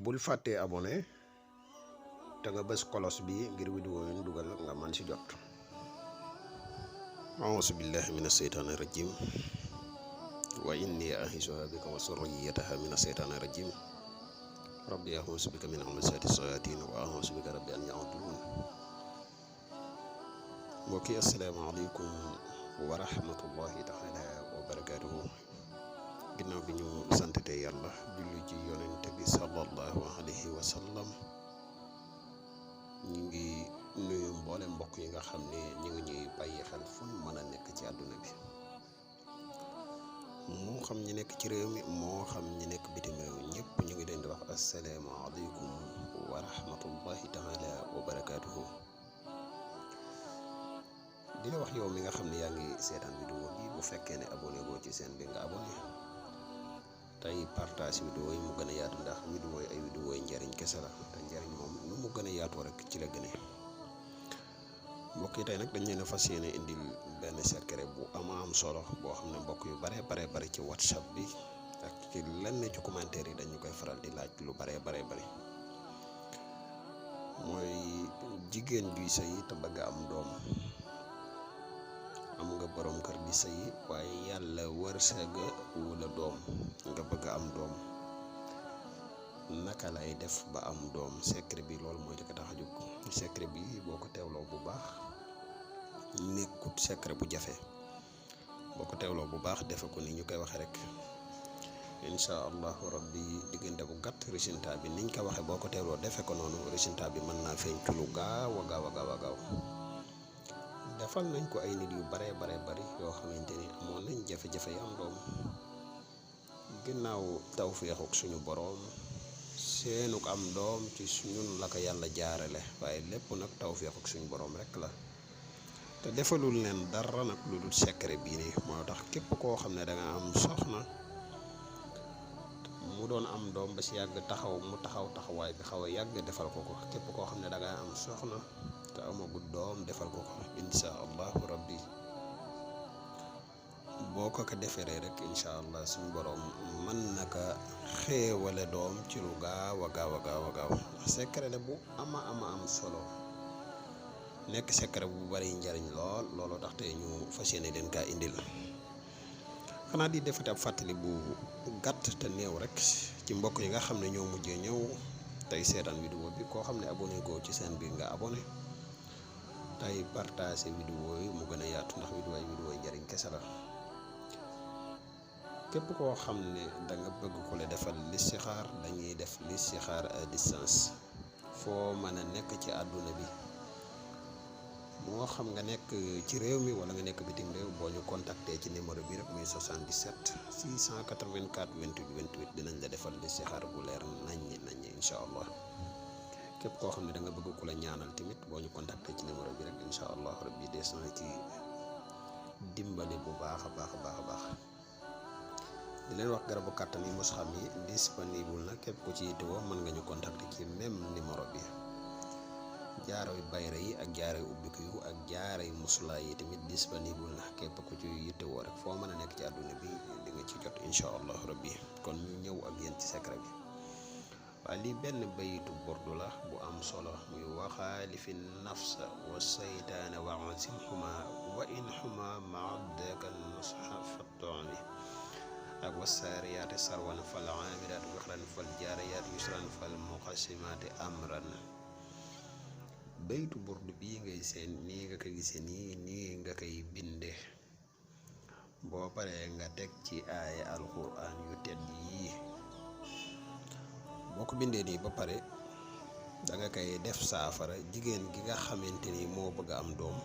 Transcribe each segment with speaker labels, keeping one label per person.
Speaker 1: bul fàttee abonné te nga bës kolos bi ngir vidéo yi ñu dugal nga man ci jot. a'uuzu billahi mina seytaani rajim wa inni a'iizuha bika wa zurriyyataha mina seytaani rajim rabbi a'uuzu bika min hamazaati shayaatiin wa a'uuzu bika rabbi an yahduruun. mbokk yi asalaamaaleykum wa rahmatullahi taala wa barakaatuhu. ginnaaw bi ñu santate yàlla julli ci yonente bi sallallahu alayhi wa sallam, ñu ngi nuyu mboole mbokk yi nga xam ne ñu ngi ñuy bàyyi xel fu ñu mën a nekk ci àdduna bi, moo xam ñi nekk ci réew mi moo xam ñi nekk bitim réew, ñëpp ñu ngi leen di wax asalaamaaleykum wa rahmatullahi taala wa barakaatuhu. di la wax yow mi nga xam ne yaa ngi seetaan vidéo bi, bu fekkee ne abonné goo ci seen bi nga abonné tey partage vidéo yi mu gën a yaatu, ndax vidéo yi ay vidéo yi njariñ kese la, te njariñ moom nu mu gën a yaatoo rek ci la gëne. mbokk yi tey nag dañ leen a fas yéene indil benn secret bu am solo boo xam ne mbokk yu bare ci whatsapp bi ak ci lenn ci commentaire yi dañu koy faral di laaj lu bare mooy jigéen juy sëy te bëgg am doom. am nga borom kër di sëy waaye yàlla wërsëga wula doom, nga bëgg am doom, naka lay def ba am doom? secret bi loolu mooy li ko tax a jóg. secret bi boo ko teewloo bu baax, nekkut secret bu jafe. boo ko teewloo bu baax defe ko ni ñu koy waxe rek, incha allahu rabbi diggante bu gàtt résultat bi niñ ko waxe boo ko teewloo defe ko noonu, résultat bi mën naa feeñ ci lu gaaw a gaaw. defal nañ ko ay nit yu bari yoo xamante ni amoon nañ jafe-jafe yi am doom, ginnaaw tawféexuk suñu boroom seenuk am doom ci ñun la ko yàlla jaarale, waaye lépp nag tawféexuk suñu boroom rek la, te defalul leen dara nag lu dul secret bii nii. moo tax képp koo xam ne danga am soxna mu doon am doom ba si yàgg taxawaay bi xaw a yàgg, defal ko képp koo xam ne danga am soxna te amagul doom defal ko insha allahu rabbi. boo ko deferee rek insha allah suñu borom mën naka xéewale doom ci lu gaaw a gaaw ndax secret la bu am solo, nekk secret bu bari njariñ looloo tax te ñu fas yéene leen kaa indil. xanaa di defati ab fàttali bu gàtt te néew rek ci mbokk yi nga xam ne ñoo mujjee ñëw tey seetaan vidéo bi, koo xam ne abonné goo ci seen biir nga abonné tey partagé vidéo yi mu gën a yaatu, ndax vidéo yi njariñ kese la. képp koo xam ne da nga bëgg ku la defal listixaar, dañuy def listixaar à distance foo mën a nekk ci àdduna bi, moo xam nga nekk ci réew mi wala nga nekk bitim réew. boo ñu contacté ci numéro bi rek muy 77 684 28 dinañ la defal listixaar bu leer naññ incha allah. képp koo xam ne da nga bëgg ku la ñaanal tamit boo ñu contacté ci numéro bi rek incha allah rabbi des na ci dimbali bu baax a baax. di leen wax garabu kàttan yi mos xam yi disponible na, képp ku ci yittewoo mën nga ñu contacter ci même numéro bi. jaaroy bayra yi ak jaaroy ubbiku yu ak jaaroy musula yi tamit disponible na, képp ku ci yittewoo rek foo mën a nekk ci àdduna bi di nga ci jot incha allah rabbi. kon ñu ñëw ak yéen ci secret bi. waaye lii benn bayitu burdu la bu am solo, muy waxaalifi nafsa wa saytaana wa asimhuma wa in huma maadaka nusha fattooni ak wasaariyaati sarwan fal aamiraati wixran fal jaariyaati yusran fal muqasimaati amran. baytu burdu bii ngay seen nii nga koy gisee nii nga koy binde. boo paree nga teg ci aaya alquran yu tedd yii. boo ko bindee nii ba pare danga koy def saafara jigéen gi nga xamante ni moo bëgg a am doom.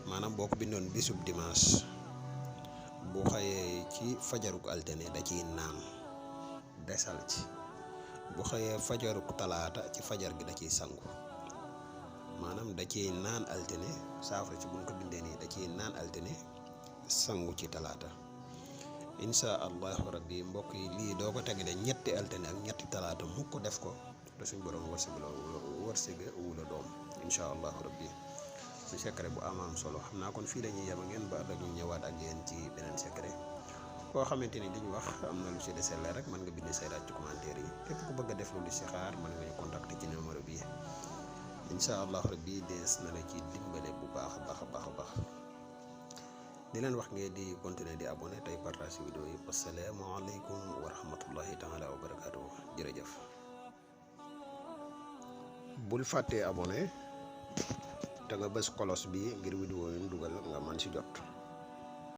Speaker 1: maanaam boo ko bindoon bisub dimanche, bu xëyee ci fajaruk altine da ciy naan desal ci, bu xëyee fajaruk talaata ci fajar gi da ciy sangu. maanaam da ciy naan altine, saafara ci buñ ko bindee nii da ciy naan altine, sangu ci talaata. insha allahu rabbi mbokk yi, lii doo ko tegale ñetti altine ak ñetti talaata mu ko def ko, te suñ borom wërsëga wula doom insha allahu rabbi. su secret bu am solo. xam naa kon fii la ñuy yem ak ngeen ba ëllëg ñu ñëwaat ak yéen ci beneen secret. koo xamante ni liñ wax am na lu si desee leer rek mën nga bind say laaj ci commentaire yi képp ku bëgg a def lu listixaar mën nga ñu contacter ci numéro bi incha allah rabbi dees na la ci dimbale bu baax a baax a baax a baax di leen wax ngeen di continuer di abonné tey partage vidéo yi asalaamaaleykum wa rahmatullahi taala wa barakaatuhu jërëjëf. bul fàttee abonné te nga bës kolos bi ngir vidéo yu ñu dugal nga mën si jot.